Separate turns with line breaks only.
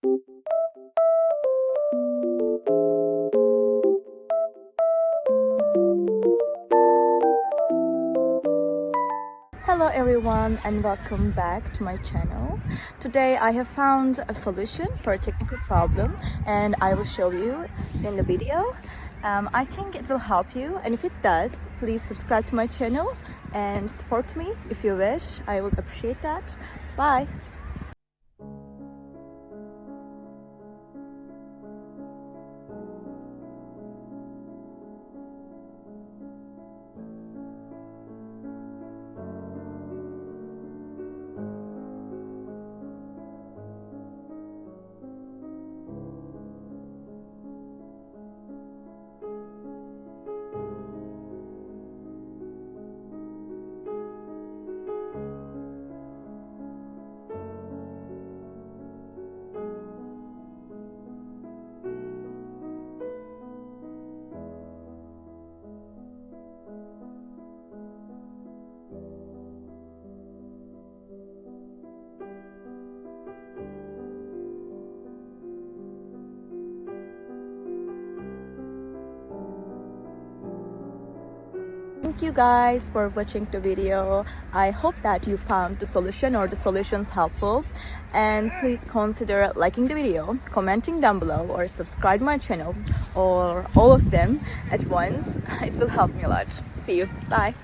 Hello everyone and welcome back to my channel. Today I have found a solution for a technical problem and I will show you in the video. I think it will help you, and if it does, please subscribe to my channel and support me if you wish. I would appreciate that. Bye! Thank you guys for watching the video. I hope that you found the solution or the solutions helpful, and please consider liking the video, commenting down below, or subscribe my channel, or all of them at once. It will help me a lot. See you. Bye.